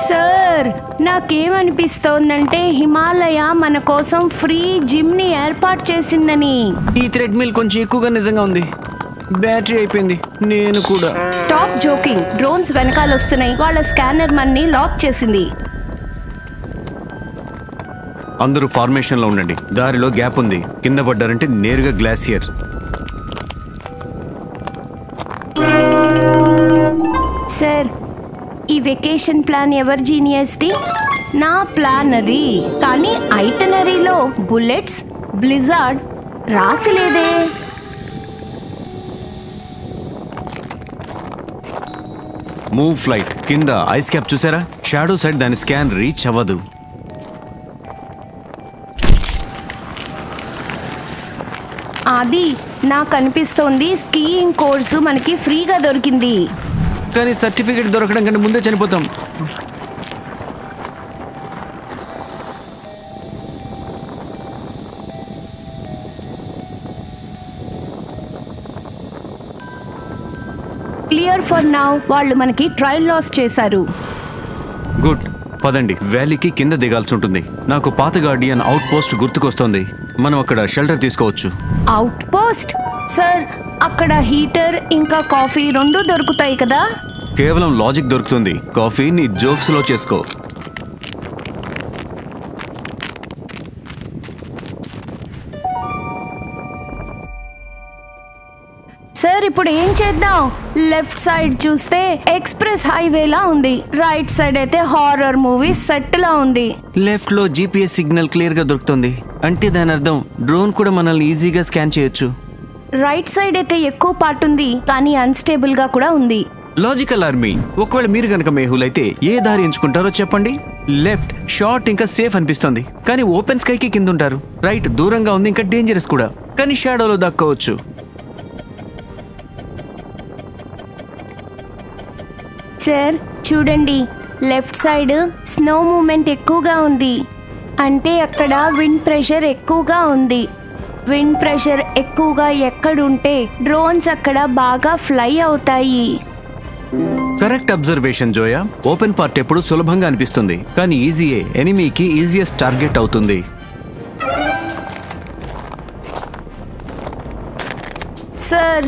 Sir నాకేమనిపిస్తోందంటే Himalaya మన కోసం free gym ని ఏర్పాటు చేసిందని. ఈ థ్రెడ్మిల్ కొంచెం ఎక్కువగా నిజంగా ఉంది. బ్యాటరీ అయిపోయింది. నేను కూడా. Stop joking. డ్రోన్స్ వెనకాల వస్తున్నాయి. వాళ్ళ స్కానర్ మనని లాక్ చేసింది. అందరూ ఫార్మేషన్ లో ఉండండి. దారిలో గ్యాప్ ఉంది. కింద పడ్డారంటే నేరుగా గ్లాసియర్. సార్ ఈ వెకేషన్ ప్లాన్ ఎవరి జీనియస్ది? నా ప్లాన్ అది. కానీ ఐటనరీలో బుల్లెట్స్, బ్లిజార్డ్ రాసిలేదే. Move flight. కింద ఐస్ క్యాప్ చూసారా? షాడో సైడ్ దాని స్కాన్ రీచ్ అవ్వదు. అది నాకు అనిపిస్తోంది స్కీయింగ్ కోర్సు మనకి ఫ్రీగా దొరికింది. కానీ సర్టిఫికేట్ దొరకడం కంటే ముందే చనిపోతాం. Clear for now. వాళ్ళు మనకి ట్రయల్ లాస్ చేశారు. గుడ్. పదండి. వ్యాలీకి కింద దిగాల్సి ఉంటుంది. నాకు పాత గార్డియన్ అవుట్ పోస్ట్ గుర్తుకొస్తోంది. మనం అక్కడ షెల్టర్ తీసుకోవచ్చు. Out post? సార్ అక్కడ హీటర్ ఇంకా కాఫీ రెండు దొరుకుతాయి కదా? కేవలం లాజిక్ దొరుకుతుంది. కాఫీ నీ జోక్స్ లో చేసుకో. సార్ ఇప్పుడు ఏం చేద్దాం? లెఫ్ట్ సైడ్ చూస్తే ఎక్స్ప్రెస్ హైవేలా ఉంది. రైట్ సైడ్ అయితే హారర్ మూవీ సెట్ లా ఉంది. లెఫ్ట్ లో జీపీఎస్ సిగ్నల్ క్లియర్ గా దొరుకుతుంది. అంటే దాని అర్థం డ్రోన్ కూడా మనల్ని ఈజీగా స్కాన్ చేయొచ్చు. రైట్ సైడ్ అయితే ఎక్కువ పార్ట్ ఉంది, కానీ అన్స్టేబుల్ గా కూడా ఉంది. Logical army. ఒకవేళ మీరు గనక మేహుల్ అయితే ఏ దారి ఎంచుకుంటారో చెప్పండి. లెఫ్ట్ షార్ట్ ఇంకా సేఫ్ అనిపిస్తుంది, కానీ ఓపెన్ స్కైకి కింద ఉంటారు. రైట్ దూరంగా ఉంది, ఇంకా డేంజరస్ కూడా, కానీ షాడోలో దక్కోవచ్చు. సార్ చూడండి, లెఫ్ట్ సైడ్ స్నో మూమెంట్ ఎక్కువగా ఉంది. అంటే అక్కడ విండ్ ప్రెషర్ ఎక్కువగా ఉంది. విండ్ ప్రెషర్ ఎక్కువగా ఎక్కడుంటే డ్రోన్స్ అక్కడ బాగా ఫ్లై అవుతాయి. Correct observation Zoya. Open part ఎప్పుడు సులభంగా అనిపిస్తుంది, కానీ ఈజీయే ఎనిమీకి ఈజియెస్ట్ టార్గెట్ అవుతుంది. సార్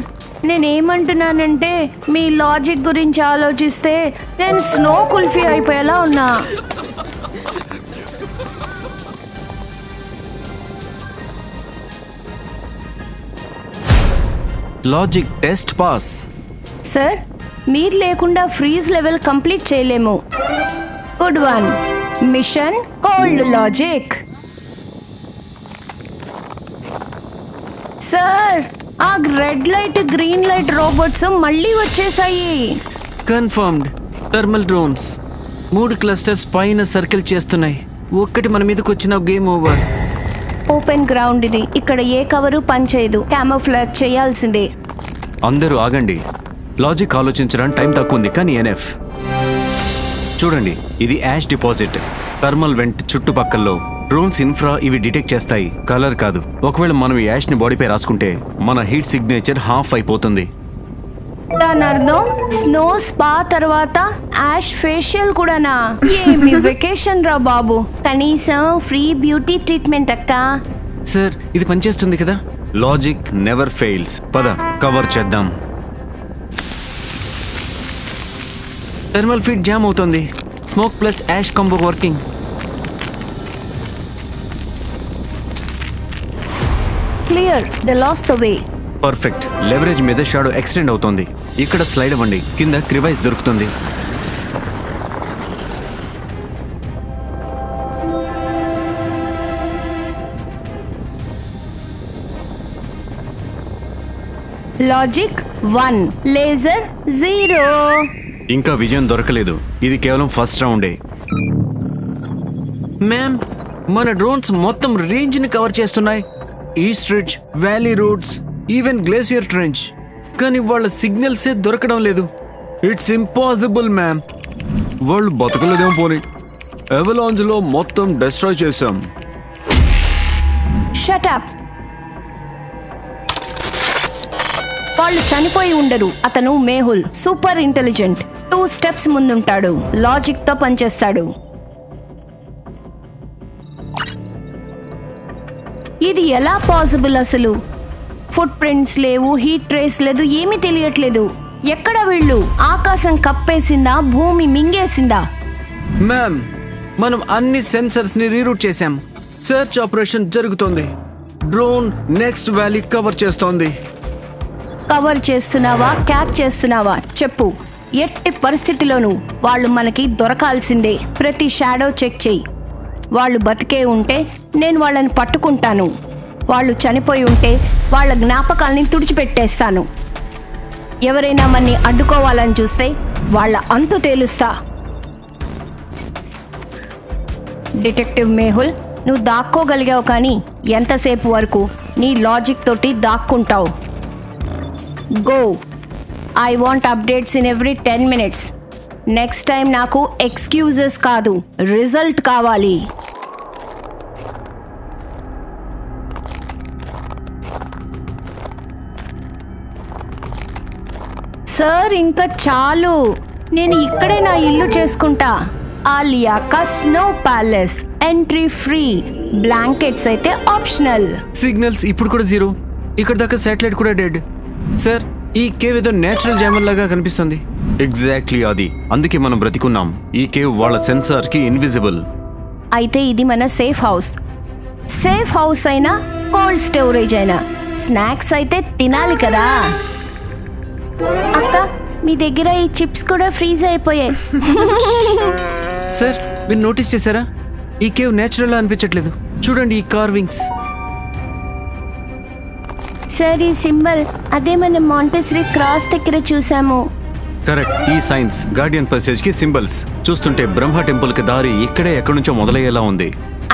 నేనేమంటున్నానంటే మీ లాజిక్ గురించి ఆలోచిస్తే నేను స్నో కుల్ఫీ అయిపోయేలా ఉన్నా. Logic test pass. సార్ మీరు లేకుండా ఫ్రీజ్ లెవెల్ కంప్లీట్ చేయలేము. Good one. Mission cold logic. Sir ఆ red light green light robots మళ్ళీ వచ్చేసాయి. కన్ఫర్మ్డ్. థర్మల్ డ్రోన్స్ 3 క్లస్టర్స్ పైన సర్కిల్ చేస్తున్నాయి. ఒక్కటి మన మీదకి వచ్చిన గేమ్ ఓవర్. ఓపెన్ గ్రౌండ్ ఇది. ఇక్కడ ఏ కవరు పనిచేయదు. క్యామోఫ్లాజ్ చేయాల్సిందే. అందరూ ఆగండి. లాజిక్ ఆలోచించడానికి టైం తక్కువ ఉంది, కానీ ఎన్ఎఫ్. చూడండి, ఇది యాష్ డిపాజిట్. థర్మల్ వెంట్ చుట్టుపక్కల్లో డ్రోన్స్ ఇన్ఫ్రా ఇవి డిటెక్ట్ చేస్తాయి, కలర్ కాదు. ఒకవేళ మనం ఈ యాష్ ని బాడీపై రాసుకుంటే మన హీట్ సిగ్నేచర్ హాఫ్ అయిపోతుంది. దాని అర్థం స్నో స్పా తర్వాత యాష్ ఫేషియల్ కూడానా? ఏమి వెకేషన్ రా బాబు. కనీసం ఫ్రీ బ్యూటీ ట్రీట్మెంట్ అక్క. సార్ ఇది పనిచేస్తుంది కదా. Logic never fails. పద కవర్ చేద్దాం. థర్మల్ ఫీడ్ జామ్ అవుతుంది. Smoke plus ash combo working. Clear. They lost the way. Perfect. Leverage మీద షాడో ఎక్స్టెండ్ అవుతుంది. ఇక్కడ స్లైడ్ అవ్వండి. కింద క్రివైస్ దొరుకుతుంది. Logic 1, laser 0. ఇంకా విజయం దొరకలేదు. ఇది కేవలం ఫస్ట్ రౌండే. మ్యామ్, మన డ్రోన్స్ మొత్తం రేంజ్ ని కవర్ చేస్తున్నాయి. East ridge, valley routes, even glacier trench. కానీ వాళ్ళ సిగ్నల్సే దొరకడం లేదు. It's impossible ma'am. వాళ్ళు బతకలేదేమో. పోనీ అవలాంజ్ లో మొత్తం డిస్ట్రాయ్ చేశాం. Shut up. వాళ్ళు చనిపోయి ఉండరు. అతను మేహుల్, సూపర్ ఇంటెలిజెంట్, 2 స్టెప్స్ ముందుంటాడు, లాజిక్ తో పనిచేస్తాడు. ఇది ఎలా పాసిబుల్ అసలు? ఫుట్ ప్రింట్స్ లేవు, హీట్ ట్రేస్ లేదు, ఏమీ తెలియట్లేదు. ఎక్కడ వీళ్ళు? ఆకాశం కప్పేసిందా, భూమి మింగేసిందా? మ్యామ్, మనం అన్ని సెన్సర్స్ ని రీరూట్ చేశాం. సెర్చ్ ఆపరేషన్ జరుగుతోంది. డ్రోన్ నెక్స్ట్ వ్యాలీ కవర్ చేస్తోంది. కవర్ చేస్తున్నావా, క్యాచ్ చేస్తున్నావా? చెప్పు. ఎట్టి పరిస్థితిలోనూ వాళ్ళు మనకి దొరకాల్సిందే. ప్రతి షాడో చెక్ చెయ్యి. వాళ్ళు బతికే ఉంటే నేను వాళ్ళని పట్టుకుంటాను. వాళ్ళు చనిపోయి ఉంటే వాళ్ళ జ్ఞాపకాల్ని తుడిచిపెట్టేస్తాను. ఎవరైనా మన్ని అడ్డుకోవాలని చూస్తే వాళ్ళ అంతు తేలుస్తా. డిటెక్టివ్ మేహుల్, నువ్వు దాక్కోగలిగావు, కానీ ఎంతసేపు వరకు నీ లాజిక్ తోటి దాక్కుంటావు? Go. I want updates in every 10 minutes. Next time నాకు ఎక్స్క్యూజెస్ కాదు, రిజల్ట్ కావాలి. సార్, ఇంకా చాలు. నేను ఇక్కడే నా ఇల్లు చేసుకుంటా. ఆలియా కా snow palace, entry free, blankets అయితే ఆప్షనల్. సిగ్నల్స్ ఇప్పుడు కూడా 0. ఇక్కడ దాకా శాటిలైట్ కూడా డెడ్. సార్, ఈ కేవ్ ఏదో నేచురల్ జామర్ లాగా కనిపిస్తుంది. ఎగ్జాక్ట్లీ అది. అందుకే మనం బ్రతికున్నాం. ఈ కేవ్ వాళ్ళ సెన్సార్ కి ఇన్విజిబుల్. అయితే ఇది మన సేఫ్ హౌస్. సేఫ్ హౌస్ అయినా, కోల్డ్ స్టోరేజ్ అయినా, స్నాక్స్ అయితే తినాలి కదా. అక్క, మీ దగ్గర ఈ చిప్స్ కూడా ఫ్రీజ్ అయిపోయాయి. సార్, మీరు నోటీస్ చేశారా? ఈ కేవ్ నేచురల్ అనిపించట్లేదు. చూడండి ఈ కార్వింగ్స్. సార్, ఈ సింబల్ అదే మనం మాంటెసరీ క్రాస్ దగ్గర చూసాము. కరెక్ట్. ఈ సైన్స్ గార్డియన్ పర్సేజ్ కి సింబల్స్. చూస్తుంటే బ్రహ్మ టెంపుల్ కి దారి ఇక్కడే ఎక్కడి నుంచో మొదలయ్యేలా ఉంది.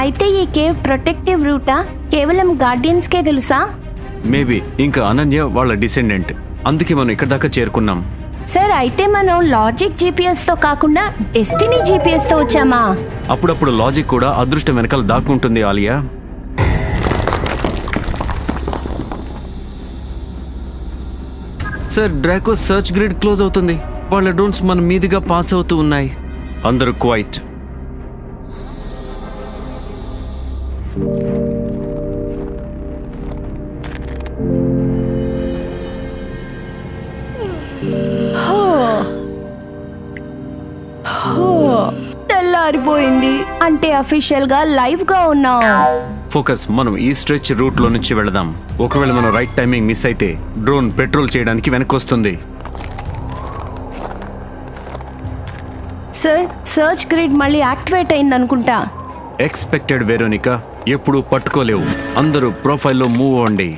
అయితే ఈ కేవ్ ప్రొటెక్టివ్ రూటా? కేవలం గార్డియన్స్ కే తెలుసా? మేబీ ఇంకా అనన్య వాళ్ళ డిసెండెంట్. అందుకే మనం ఇక్కడ దాకా చేరుకున్నాం. సార్, అయితే మనం లాజిక్ GPS తో కాకుండా డెస్టినీ GPS తో వచ్చామా? అప్పుడప్పుడు లాజిక్ కూడా అదృష్టం వెనకాల దాక్కుంటుంది Aliya. Sir, Draco search grid close అవుతుంది. వాళ్ళ డ్రోన్స్ మన మీదుగా పాస్ అవుతూ ఉన్నాయి. అందరూ క్వైట్. తెల్లారిపోయింది అంటే అఫీషియల్ గా లైవ్ గా ఉన్నాం. ఫోకస్. మనం ఈ స్ట్రెచ్ రూట్ లో నుంచి వెళదాం. ఒకవేళ మనం రైట్ టైమింగ్ మిస్ అయితే డ్రోన్ పెట్రోల్ చేయడానికి వెనక్కి వస్తుంది. సార్, సర్చ్ గ్రిడ్ మళ్ళీ యాక్టివేట్ అయింది అనుకుంటా. Expected Veronica. ఎప్పుడు పట్టుకోలేవు. అందరూ ప్రొఫైల్లో మూవ్ అవ్వండి.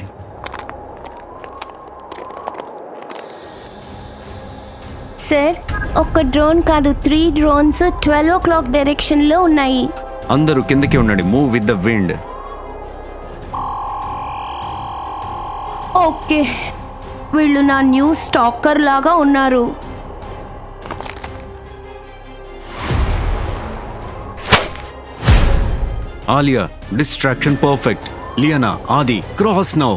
సార్, ఒక్క డ్రోన్ కాదు, 3 drones 12 o'clock డైరెక్షన్ లో ఉన్నాయి. అందరూ కిందకి ఉండండి. Move with the wind. Okay, వీళ్ళు నా న్యూ స్టాకర్ లాగా ఉన్నారు. Alia, distraction perfect. లియానా, ఆది, క్రాస్ నౌ.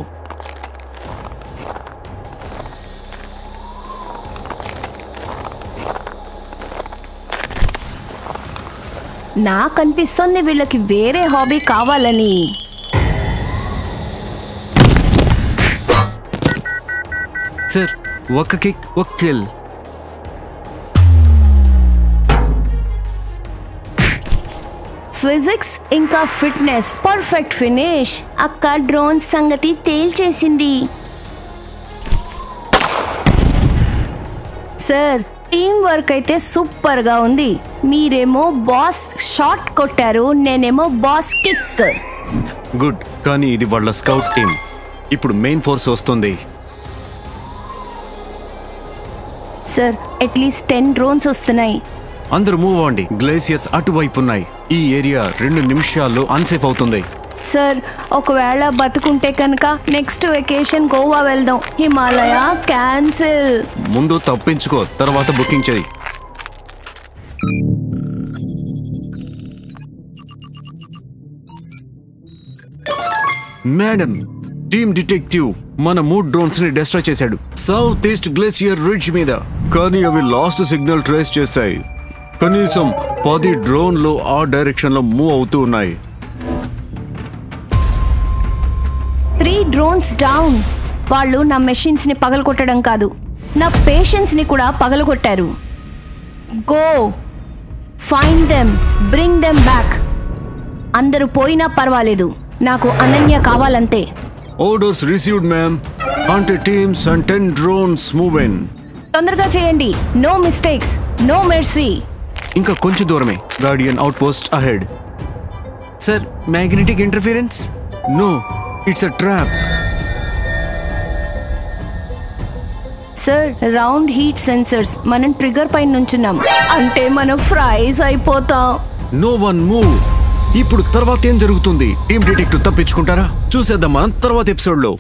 నాకు అనిపిస్తుంది వీళ్ళకి వేరే హాబీ కావాలని. సార్, ఒక కిక్, ఒక కిల్. ఫిజిక్స్ ఇంకా ఫిట్నెస్, పర్ఫెక్ట్ ఫినిష్. అక్క డ్రోన్ సంగతి తేల్చేసింది. సార్, టీం వర్క్ అయితే సూపర్ గా ఉంది. మీరేమో బాస్ షాట్ కొట్టారు, నేనేమో బాస్ కిక్. గుడ్. కానీ ఇది వాళ్ళ స్కౌట్ టీం. ఇప్పుడు మెయిన్ ఫోర్స్ వస్తుంది. సార్, అట్లీస్ట్ 10 drones వస్తున్నాయి. అందరూ మూవ్ అవ్వండి. గ్లేసియర్స్ అటువైపు ఉన్నాయి. ఈ ఏరియా 2 నిమిషాల్లో అన్సేఫ్ అవుతుంది. సార్, ఒకవేళ బతుకుంటే కనుక నెక్స్ట్ వెకేషన్ గోవా వెళ్దాం. హిమాలయ క్యాన్సిల్. ముందు తప్పించుకో, తర్వాత బుకింగ్ చేయి. మేడం, టీమ్ డిటెక్టివ్ మన 3 డ్రోన్స్ ని డిస్ట్రాయ్ చేశాడు సౌత్ ఈస్ట్ గ్లేసియర్ రిడ్జ్ మీద. కానీ అవి లాస్ట్ సిగ్నల్ ట్రేస్ చేశాయి. కనీసం 10 డ్రోన్లు ఆ డైరెక్షన్ లో మూవ్ అవుతూ ఉన్నాయి. 3 డ్రోన్స్ డౌన్. వాళ్ళు నా మెషిన్స్ ని పగలగొట్టడం కాదు, నా పేషెన్స్ ని కూడా పగలగొట్టారు. Go find them, bring them back. అందరూ పోయినా పర్వాలేదు, నాకు అనన్య కావాలంతే. Orders received ma'am. అంటే teams and 10 drones move in. తొందరగా చేయండి. No mistakes, no mercy. ఇంకా కొంచెం దూరమే. Guardian outpost ahead. Sir, magnetic interference? No, it's a trap. Sir, round heat sensors. మనం ట్రిగర్ పైన నుంచున్నాం, అంటే మనం ఫ్రైస్ అయిపోతాం. No one move. ఇప్పుడు తర్వాత ఏం జరుగుతుంది? టీమ్ డిటెక్టివ్ తప్పించుకుంటారా? చూసేద్దామా తర్వాత ఎపిసోడ్ లో.